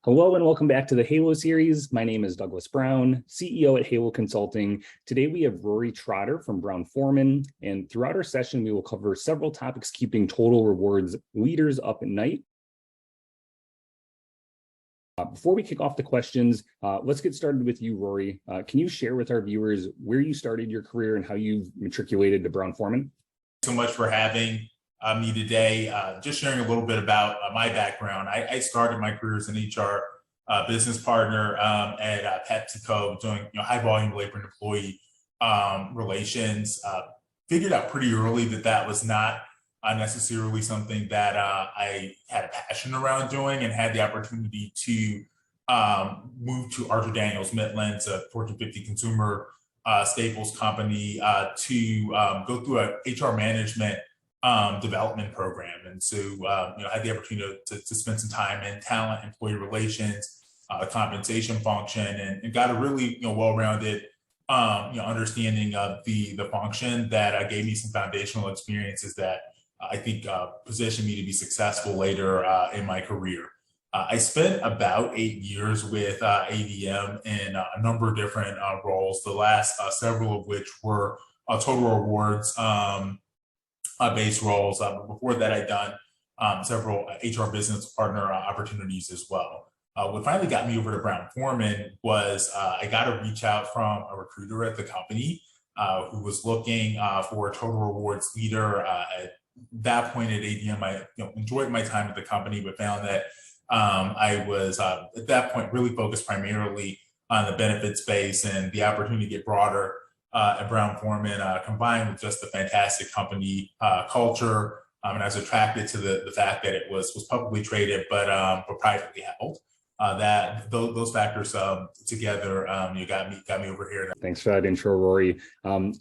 Hello and welcome back to the Halo series. My name is Douglas Brown, CEO at Halo Consulting. Today we have Rory Trotter from Brown-Forman, and throughout our session we will cover several topics keeping total rewards leaders up at night. Before we kick off the questions, let's get started with you, Rory. Can you share with our viewers where you started your career and how you matriculated to Brown-Forman? So much for having me today. Just sharing a little bit about my background. I started my career as an HR business partner at PepsiCo, doing high volume labor and employee relations. Figured out pretty early that was not necessarily something that I had a passion around doing, and had the opportunity to move to Archer Daniels Midlands, a Fortune 50 consumer staples company, to go through a HR management development program. And so I had the opportunity to spend some time in talent, employee relations, compensation function, and got a really well-rounded understanding of the function that gave me some foundational experiences that I think positioned me to be successful later in my career. I spent about 8 years with ADM in a number of different roles, the last several of which were total rewards based roles. Before that, I'd done several HR business partner opportunities as well. What finally got me over to Brown-Forman was I got a reach out from a recruiter at the company who was looking for a total rewards leader. At that point at ADM, I enjoyed my time at the company, but found that I was at that point really focused primarily on the benefits space, and the opportunity to get broader at Brown-Forman, combined with just the fantastic company culture, and I was attracted to the fact that it was publicly traded but privately held. Those factors together, got me over here. Thanks for that intro, Rory.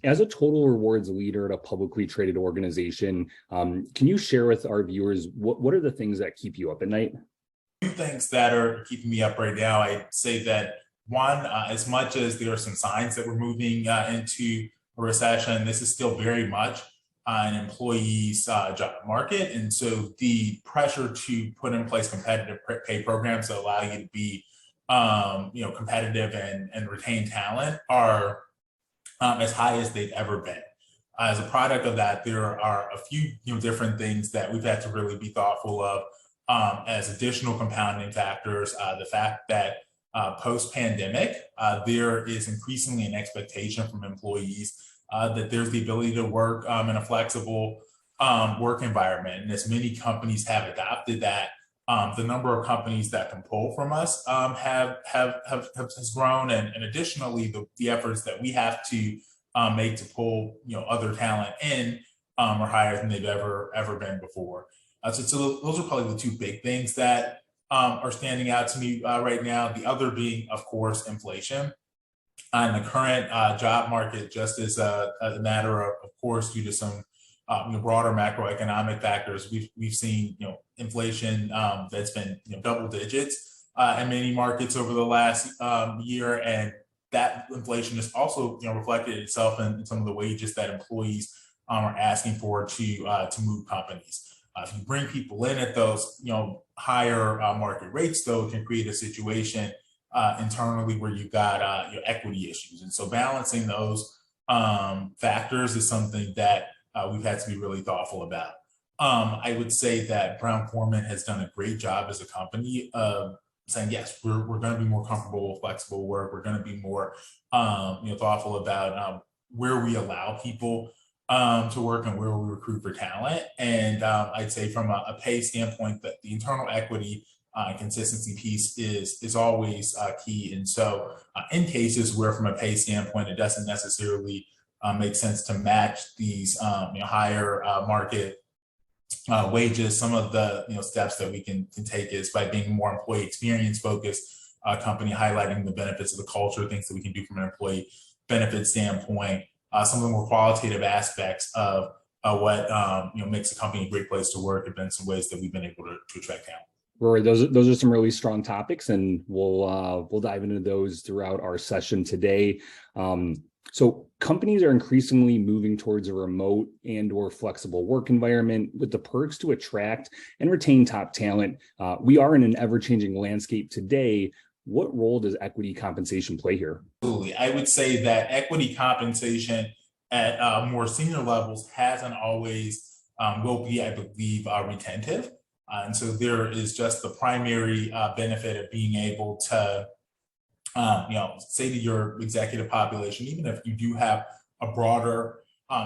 As a total rewards leader at a publicly traded organization, can you share with our viewers what are the things that keep you up at night? Two things that are keeping me up right now. I'd say that one, as much as there are some signs that we're moving into a recession, this is still very much an employee's job market. And so the pressure to put in place competitive pay programs that allow you to be competitive and retain talent are as high as they've ever been. As a product of that, there are a few different things that we've had to really be thoughtful of as additional compounding factors. The fact that post-pandemic, there is increasingly an expectation from employees that there's the ability to work in a flexible work environment. And as many companies have adopted that, the number of companies that can pull from us has grown. And additionally, the efforts that we have to make to pull other talent in are higher than they've ever been before. So those are probably the two big things that are standing out to me right now. The other being, of course, inflation. In the current job market, just as a matter of course, due to some broader macroeconomic factors, we've seen inflation that's been double digits in many markets over the last year, and that inflation has also reflected itself in some of the wages that employees are asking for to move companies. If you bring people in at those higher market rates, though, it can create a situation internally where you've got equity issues. And so balancing those factors is something that we've had to be really thoughtful about. I would say that Brown-Forman has done a great job as a company of saying, yes, we're going to be more comfortable with flexible work. We're going to be more thoughtful about where we allow people to work and where we recruit for talent. And I'd say from a pay standpoint, that the internal equity consistency piece is always key. And so in cases where from a pay standpoint, it doesn't necessarily make sense to match these higher market wages, some of the steps that we can take is by being more employee experience focused company, highlighting the benefits of the culture, things that we can do from an employee benefit standpoint. Some of the more qualitative aspects of what makes a company a great place to work have been some ways that we've been able to attract talent. Rory, those are some really strong topics, and we'll dive into those throughout our session today. So companies are increasingly moving towards a remote and or flexible work environment with the perks to attract and retain top talent. We are in an ever-changing landscape today. What role does equity compensation play here? Absolutely. I would say that equity compensation at more senior levels hasn't always, will be, I believe, retentive. And so there is just the primary benefit of being able to say to your executive population, even if you do have a broader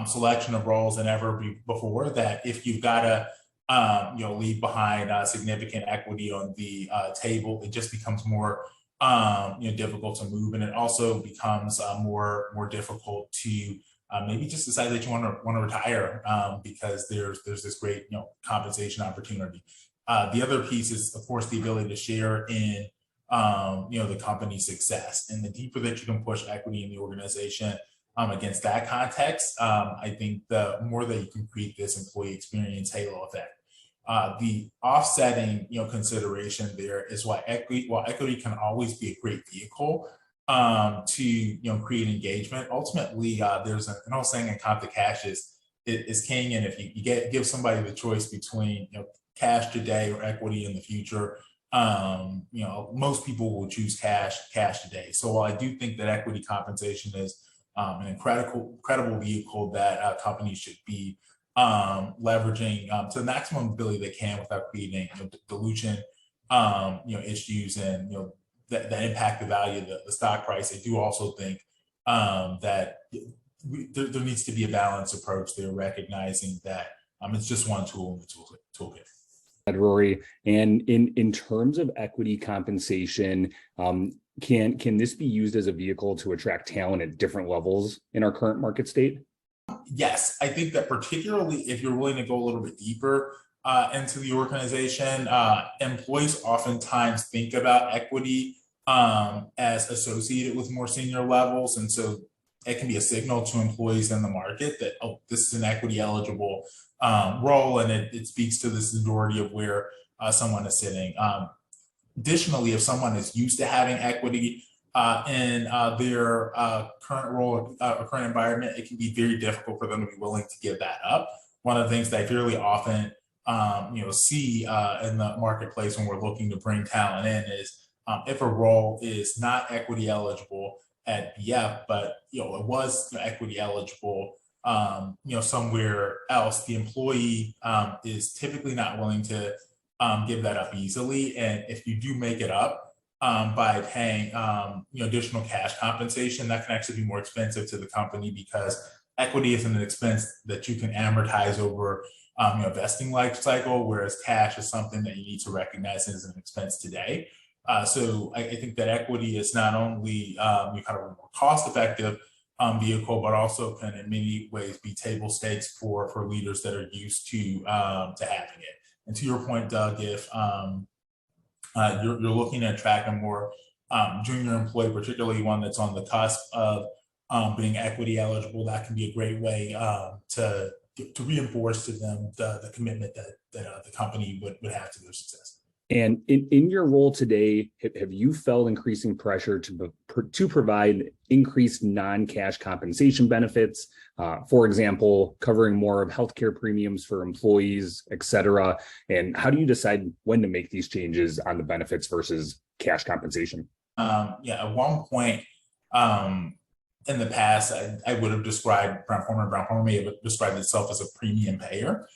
selection of roles than ever before, that if you've got to, leave behind significant equity on the table, it just becomes more, difficult to move, and it also becomes more difficult to maybe just decide that you want to retire because there's this great compensation opportunity. The other piece is, of course, the ability to share in the company's success. And the deeper that you can push equity in the organization against that context, I think the more that you can create this employee experience halo effect. The offsetting consideration there is while equity can always be a great vehicle to create engagement. Ultimately, there's an old saying in comp to cash is king, and if you give somebody the choice between cash today or equity in the future, most people will choose cash today. So while I do think that equity compensation is an incredible vehicle that companies should be leveraging to the maximum ability they can without creating dilution, issues and that impact the value of the stock price. I do also think that there needs to be a balanced approach there, recognizing that it's just one tool in the toolkit. Rory, and in terms of equity compensation, can this be used as a vehicle to attract talent at different levels in our current market state? Yes, I think that particularly if you're willing to go a little bit deeper into the organization, employees oftentimes think about equity as associated with more senior levels, and so it can be a signal to employees in the market that, oh, this is an equity eligible role, and it speaks to the seniority of where someone is sitting. Additionally, if someone is used to having equity in their current role or current environment, it can be very difficult for them to be willing to give that up. One of the things that I fairly often see in the marketplace when we're looking to bring talent in is if a role is not equity eligible at BF, but it was equity eligible somewhere else, the employee is typically not willing to give that up easily. And if you do make it up by paying additional cash compensation, that can actually be more expensive to the company because equity isn't an expense that you can amortize over vesting life cycle, whereas cash is something that you need to recognize as an expense today. So I think that equity is not only kind of a more cost-effective vehicle, but also can in many ways be table stakes for leaders that are used to having it. And to your point, Doug, if you're looking at attracting a more junior employee, particularly one that's on the cusp of being equity eligible, that can be a great way to reinforce to them the commitment that the company would have to their success. And in your role today, have you felt increasing pressure to provide increased non-cash compensation benefits? For example, covering more of healthcare premiums for employees, et cetera. And how do you decide when to make these changes on the benefits versus cash compensation? At one point in the past, I would have described Brown-Forman may have described itself as a premium payer.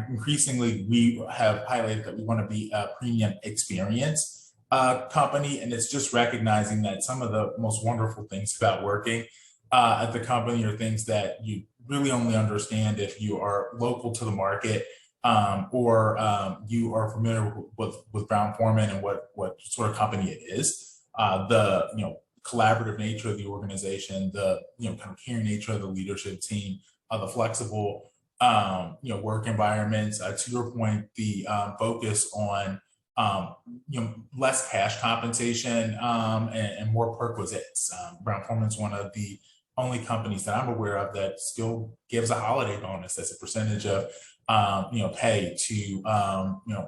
Increasingly, we have highlighted that we want to be a premium experience company, and it's just recognizing that some of the most wonderful things about working at the company are things that you really only understand if you are local to the market or you are familiar with Brown-Forman and what sort of company it is. The collaborative nature of the organization, the kind of caring nature of the leadership team, the flexible work environments. To your point, the focus on less cash compensation and more perquisites. Brown-Forman is one of the only companies that I'm aware of that still gives a holiday bonus as a percentage of pay to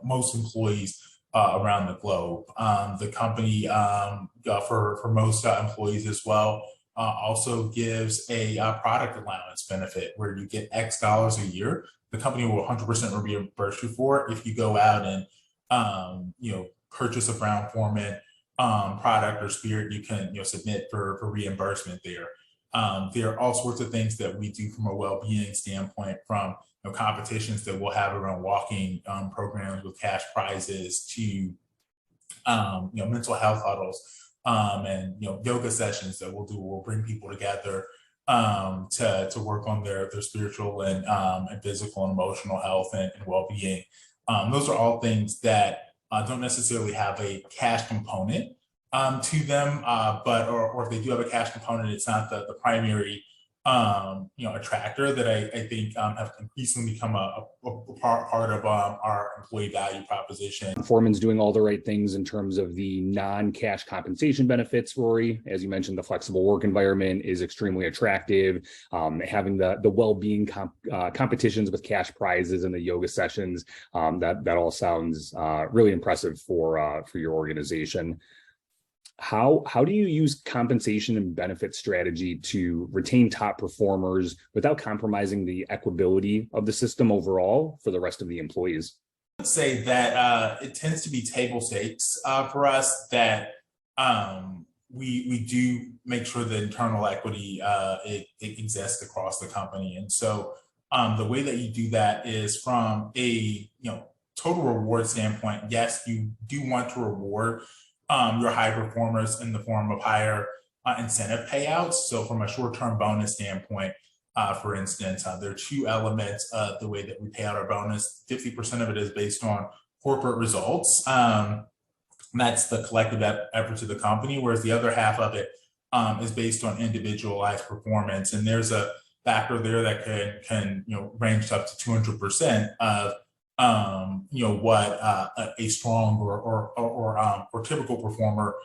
most employees around the globe. The company for most employees as well also gives a product allowance benefit where you get X dollars a year. The company will 100% reimburse you for it if you go out and purchase a Brown-Forman product or spirit. You can submit for reimbursement there. There are all sorts of things that we do from a well-being standpoint, from competitions that we'll have around walking programs with cash prizes to mental health huddles and yoga sessions that we'll do. We'll bring people together to work on their spiritual and physical and emotional health and well-being. Those are all things that don't necessarily have a cash component to them, or if they do have a cash component, it's not the primary attractor that I think have increasingly become a part of our employee value proposition. Foreman's doing all the right things in terms of the non-cash compensation benefits, Rory. As you mentioned, the flexible work environment is extremely attractive. Having the well-being competitions with cash prizes and the yoga sessions, that all sounds really impressive for your organization. How do you use compensation and benefit strategy to retain top performers without compromising the equability of the system overall for the rest of the employees? I'd say that it tends to be table stakes for us, that we do make sure that internal equity it exists across the company. And so the way that you do that is from a total reward standpoint. Yes, you do want to reward your high performers in the form of higher incentive payouts. So from a short-term bonus standpoint, for instance, there are two elements of the way that we pay out our bonus. 50% of it is based on corporate results. That's the collective efforts of the company, whereas the other half of it is based on individualized performance. And there's a factor there that can range up to 200% of what a strong or typical performer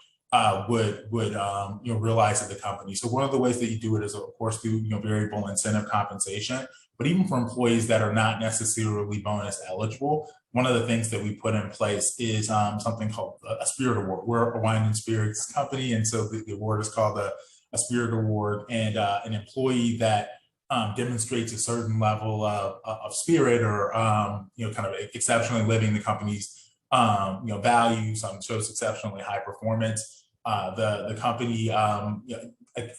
would realize at the company. So one of the ways that you do it is, of course, through variable incentive compensation. But even for employees that are not necessarily bonus eligible, one of the things that we put in place is something called a Spirit Award. We're a wine and spirits company, and so the award is called a Spirit Award. And an employee that demonstrates a certain level of spirit or kind of exceptionally living the company's values, shows exceptionally high performance. The company,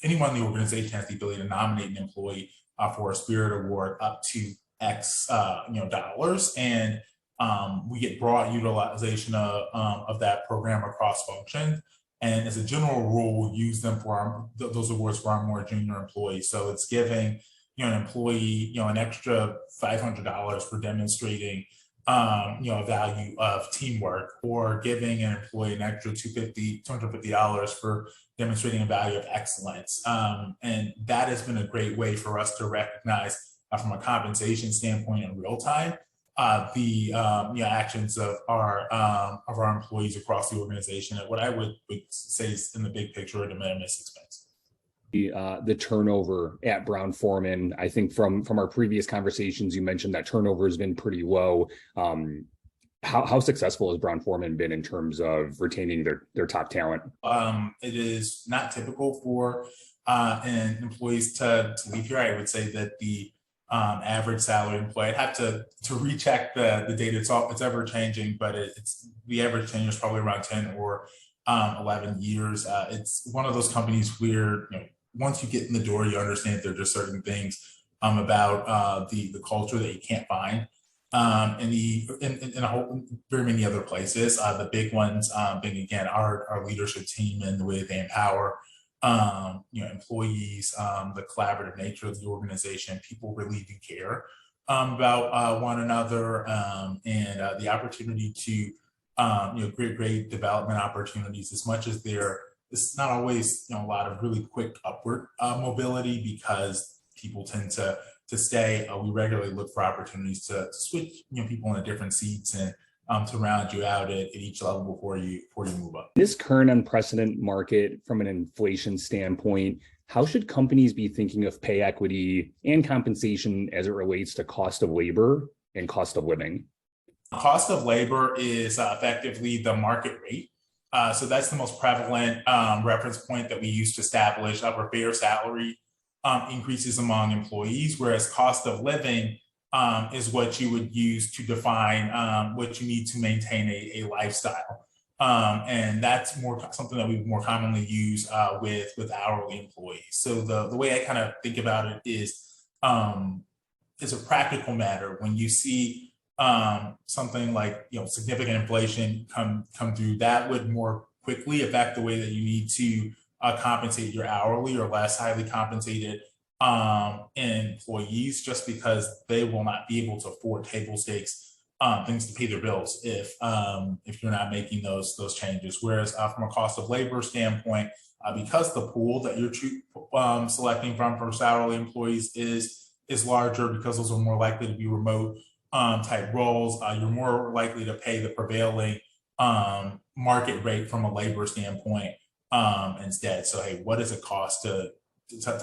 anyone in the organization has the ability to nominate an employee for a Spirit Award up to X dollars, and we get broad utilization of that program across functions. And as a general rule, we'll use them for those awards for our more junior employees. So it's giving an employee an extra $500 for demonstrating a value of teamwork, or giving an employee an extra $250 for demonstrating a value of excellence. And that has been a great way for us to recognize from a compensation standpoint in real time the actions of our employees across the organization at what I would say is, in the big picture, a de minimis expense. The turnover at Brown-Forman, I think from our previous conversations, you mentioned that turnover has been pretty low. How successful has Brown-Forman been in terms of retaining their top talent? It is not typical for employees to leave here. I would say that the average salary employee, I'd have to recheck the data. It's ever changing, but it's the average tenure is probably around 10 or 11 years. It's one of those companies where once you get in the door, you understand there are just certain things about the culture that you can't find in a whole very many other places. The big ones being, again, our leadership team and the way they empower employees, the collaborative nature of the organization. People really do care about one another, and the opportunity to great development opportunities, as much as it's not always a lot of really quick upward mobility, because people tend to stay. We regularly look for opportunities to switch people into different seats and to round you out at each level before you move up. This current unprecedented market, from an inflation standpoint, how should companies be thinking of pay equity and compensation as it relates to cost of labor and cost of living? Cost of labor is effectively the market rate So that's the most prevalent reference point that we use to establish upper fair salary increases among employees, whereas cost of living is what you would use to define what you need to maintain a lifestyle. And that's something that we more commonly use with hourly employees. So the way I kind of think about it is it's a practical matter. When you see something like significant inflation come through, that would more quickly affect the way that you need to compensate your hourly or less highly compensated employees, just because they will not be able to afford table stakes things to pay their bills if you're not making those changes. Whereas from a cost of labor standpoint, because the pool that you're selecting from for salary employees is larger, because those are more likely to be remote type roles, you're more likely to pay the prevailing market rate from a labor standpoint instead. So, hey, what does it cost to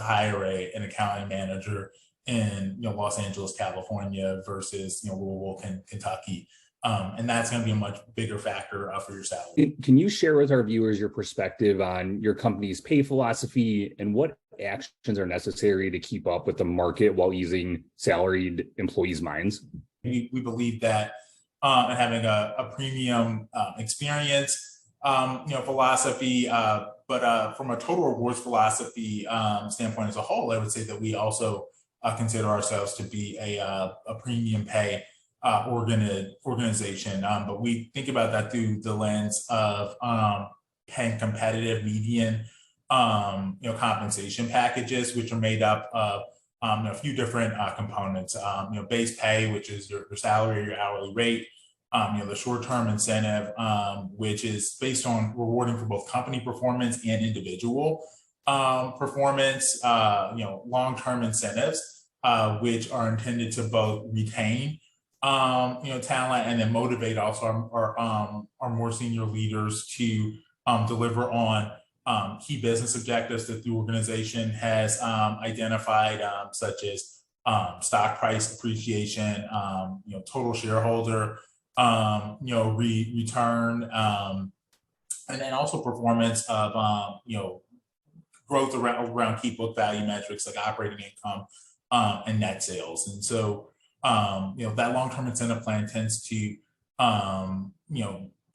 hire an accounting manager in Los Angeles, California versus Louisville, Kentucky? And that's going to be a much bigger factor for your salary. Can you share with our viewers your perspective on your company's pay philosophy and what actions are necessary to keep up with the market while easing salaried employees' minds? We believe that and having a premium experience, philosophy, but from a total rewards philosophy standpoint as a whole, I would say that we also consider ourselves to be a premium pay organization, but we think about that through the lens of paying competitive median, compensation packages, which are made up of a few different components. Base pay, which is your salary or your hourly rate. The short-term incentive, which is based on rewarding for both company performance and individual performance. Long-term incentives, which are intended to both retain talent and then motivate also our more senior leaders to deliver on key business objectives that the organization has identified, such as stock price appreciation, total shareholder return, and then also performance of growth around key book value metrics like operating income and net sales. And so that long-term incentive plan tends to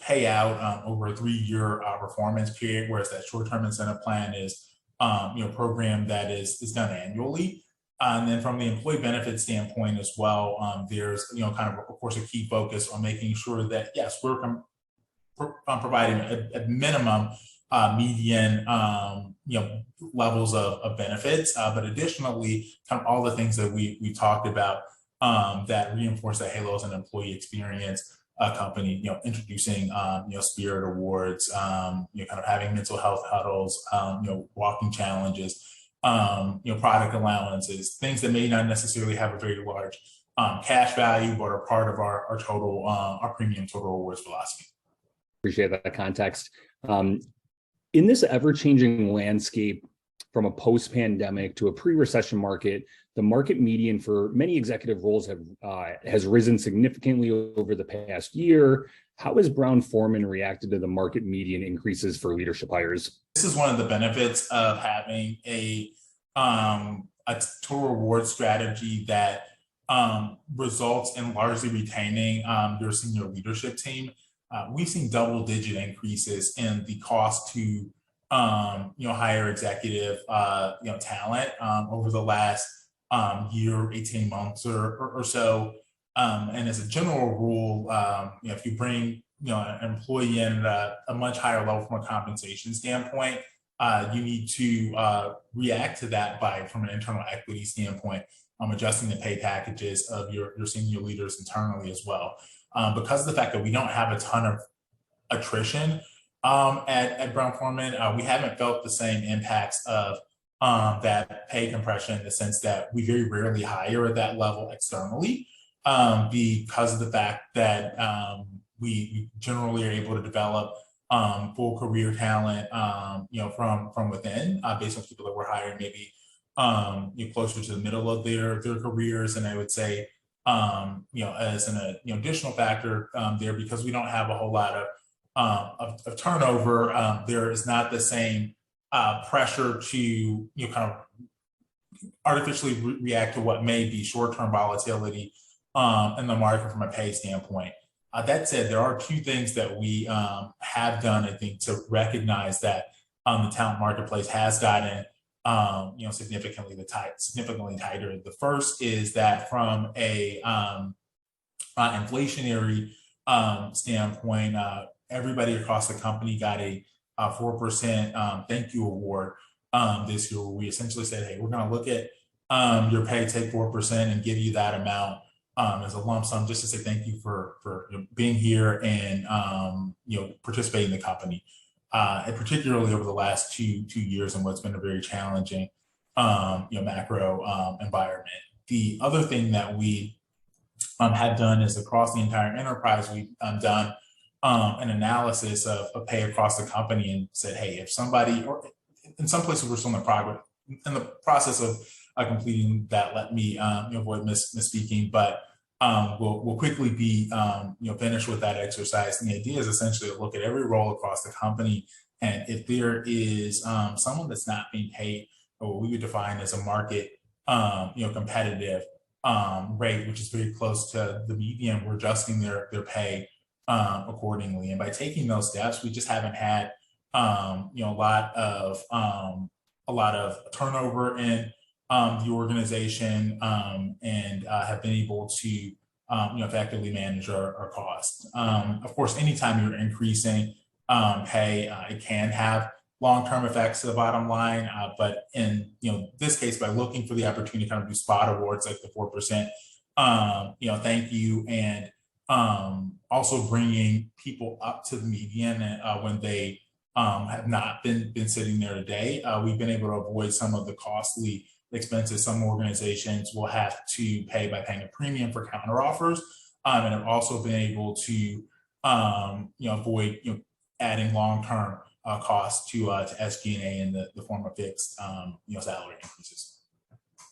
pay out over a 3-year performance period, whereas that short-term incentive plan is a program that is done annually. And then from the employee benefit standpoint as well, there's kind of course a key focus on making sure that yes, we're providing at minimum median levels of benefits, but additionally kind of all the things that we talked about that reinforce that Halo is an employee experience company, introducing spirit awards, kind of having mental health huddles, walking challenges, product allowances, things that may not necessarily have a very large cash value, but are part of our total, our premium total rewards philosophy. Appreciate that context. In this ever-changing landscape, from a post-pandemic to a pre-recession market, the market median for many executive roles has risen significantly over the past year. How has Brown-Forman reacted to the market median increases for leadership hires? This is one of the benefits of having a total reward strategy that results in largely retaining your senior leadership team. We've seen double-digit increases in the cost to hire executive talent over the last year, 18 months or so. And as a general rule, if you bring an employee in at a much higher level from a compensation standpoint, you need to react to that from an internal equity standpoint, adjusting the pay packages of your senior leaders internally as well. Because of the fact that we don't have a ton of attrition at Brown-Forman, we haven't felt the same impacts of that pay compression, in the sense that we very rarely hire at that level externally, because of the fact that we generally are able to develop full career talent, from within, based on people that we're hiring maybe closer to the middle of their careers. And I would say, as an additional factor there, because we don't have a whole lot of of turnover, there is not the same pressure to kind of artificially react to what may be short-term volatility in the market from a pay standpoint. That said, there are two things that we have done, I think, to recognize that the talent marketplace has gotten significantly tighter. The first is that from a inflationary standpoint, everybody across the company got a 4% thank you award this year, where we essentially said, hey, we're going to look at your pay, take 4% and give you that amount as a lump sum, just to say thank you for being here and participating in the company, and particularly over the last two years and what's been a very challenging macro environment. The other thing that we have done is across the entire enterprise, we've done an analysis of pay across the company and said, hey, if somebody, or in some places we're still in the process of completing that, let me avoid misspeaking, but we'll quickly be finished with that exercise. And the idea is essentially to look at every role across the company, and if there is someone that's not being paid or what we would define as a market competitive rate, which is very close to the median, we're adjusting their pay accordingly. And by taking those steps, we just haven't had a lot of turnover in the organization, and have been able to effectively manage our costs. Of course, anytime you're increasing pay, it can have long-term effects to the bottom line, but in this case, by looking for the opportunity to kind of do spot awards like the 4%, thank you, and also bringing people up to the median when they have not been sitting there today, we've been able to avoid some of the costly expenses some organizations will have to pay by paying a premium for counteroffers, and have also been able to avoid adding long-term costs to SG&A in the form of fixed salary increases.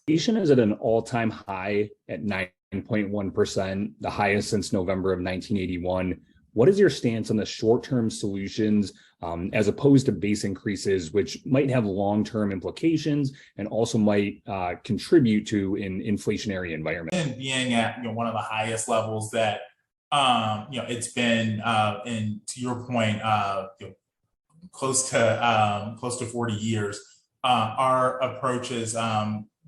Inflation is at an all-time high at 9.1%, the highest since November of 1981. What is your stance on the short-term solutions as opposed to base increases, which might have long-term implications and also might contribute to an inflationary environment? And being at one of the highest levels that it's been, and to your point, close to 40 years. Our approach is,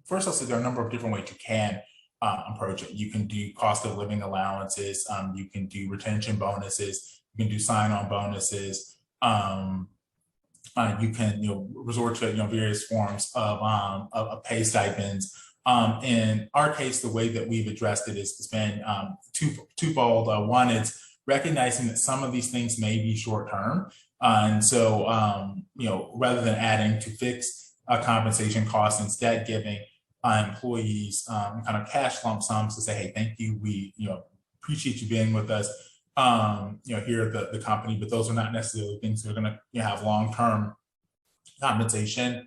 first I'll say there are a number of different ways you can approach it. You can do cost of living allowances, you can do retention bonuses, you can do sign-on bonuses, you can resort to various forms of pay stipends. In our case, the way that we've addressed it is it's been twofold. One, it's recognizing that some of these things may be short-term, and so rather than adding to fixed compensation costs, instead giving employees kind of cash lump sums to say, hey, thank you, we appreciate you being with us here at the company, but those are not necessarily things that are going to have long-term compensation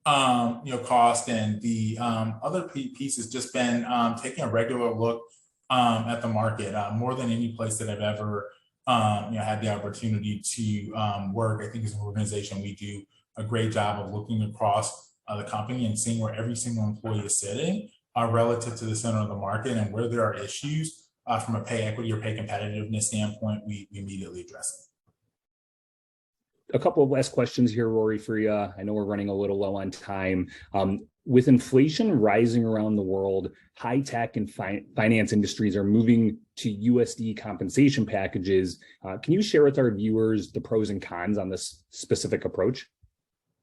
cost. And the other piece has just been taking a regular look at the market. More than any place that I've ever had the opportunity to work, I think as an organization we do a great job of looking across the company and seeing where every single employee is sitting relative to the center of the market, and where there are issues from a pay equity or pay competitiveness standpoint, we immediately address it. A couple of last questions here, Rory, for you. I know we're running a little low on time. With inflation rising around the world, high tech and finance industries are moving to USD compensation packages. Can you share with our viewers the pros and cons on this specific approach?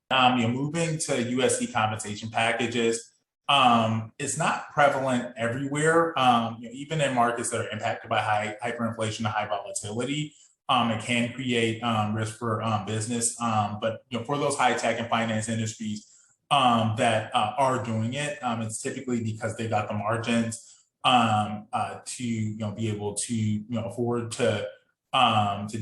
Moving to USD compensation packages is not prevalent everywhere. Even in markets that are impacted by hyperinflation and high volatility, it can create risk for business. But for those high tech and finance industries that are doing it, it's typically because they got the margins to be able to afford to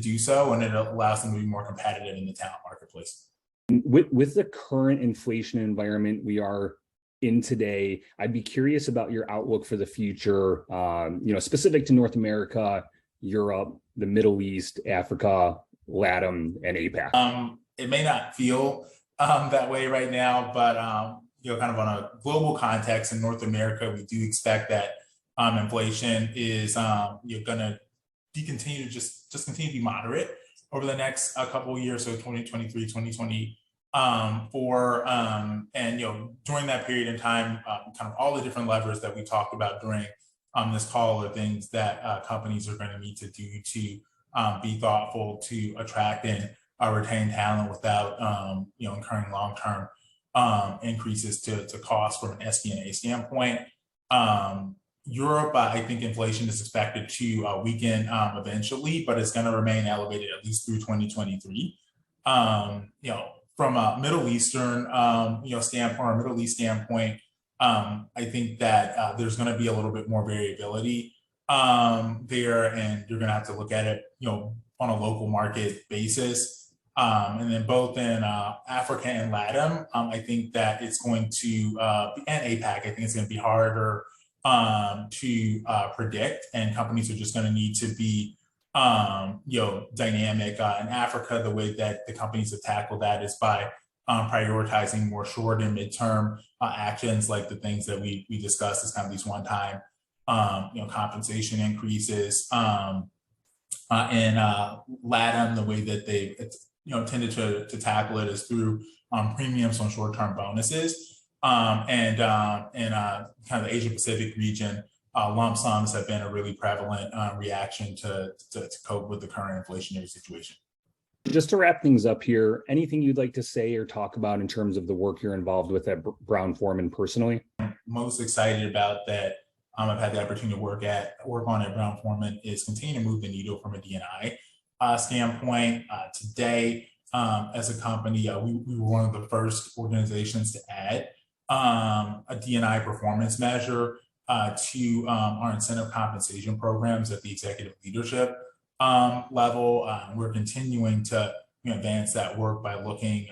do so, and it allows them to be more competitive in the talent marketplace. With the current inflation environment we are in today, I'd be curious about your outlook for the future, specific to North America, Europe, the Middle East, Africa, LATAM, and APAC? It may not feel that way right now, but kind of on a global context in North America, we do expect that inflation is going to continue to be moderate over the next couple of years, so 2023, 2024, and during that period in time, kind of all the different levers that we talked about during this call are things that companies are going to need to do to be thoughtful to attract and retain talent without incurring long-term increases to cost from an SG&A standpoint. Europe, I think inflation is expected to weaken eventually, but it's going to remain elevated at least through 2023. From a Middle Eastern standpoint, or Middle East standpoint, I think that there's going to be a little bit more variability there, and you're going to have to look at it, on a local market basis. And then both in Africa and LATAM, I think that it's going to, and APAC, I think it's going to be harder to predict, and companies are just going to need to be, dynamic. In Africa, the way that the companies have tackled that is by prioritizing more short and midterm actions, like the things that we discussed as kind of these one-time, compensation increases. In LATAM, the way that they tended to tackle it is through premiums on short-term bonuses. And in kind of the Asia Pacific region, lump sums have been a really prevalent reaction to cope with the current inflationary situation. Just to wrap things up here, anything you'd like to say or talk about in terms of the work you're involved with at Brown-Forman personally? I'm most excited about that I've had the opportunity to work on at Brown-Forman is continue to move the needle from a D&I standpoint. Today, as a company, we were one of the first organizations to add a D&I performance measure to our incentive compensation programs at the executive leadership level. We're continuing to advance that work by looking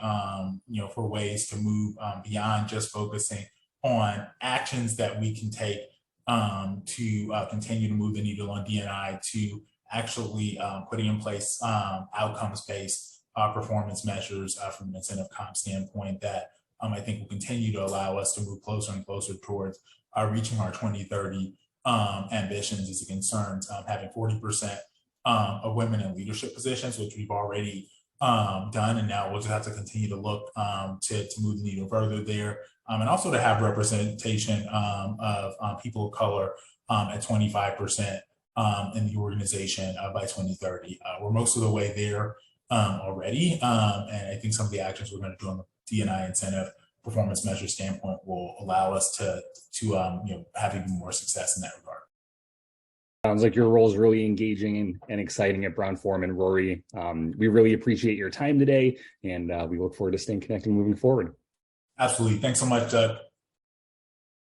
for ways to move beyond just focusing on actions that we can take to continue to move the needle on D&I to actually putting in place outcomes-based performance measures from an incentive comp standpoint that I think will continue to allow us to move closer and closer towards reaching our 2030 ambitions as it concerns having 40% of women in leadership positions, which we've already done, and now we'll just have to continue to look to move the needle further there, and also to have representation of people of color at 25% in the organization by 2030. We're most of the way there already, and I think some of the actions we're going to do on the D&I incentive performance measure standpoint will allow us to have even more success in that regard. Sounds like your role is really engaging and exciting at Brown-Forman, Rory. We really appreciate your time today, and we look forward to staying connected moving forward. Absolutely. Thanks so much, Doug.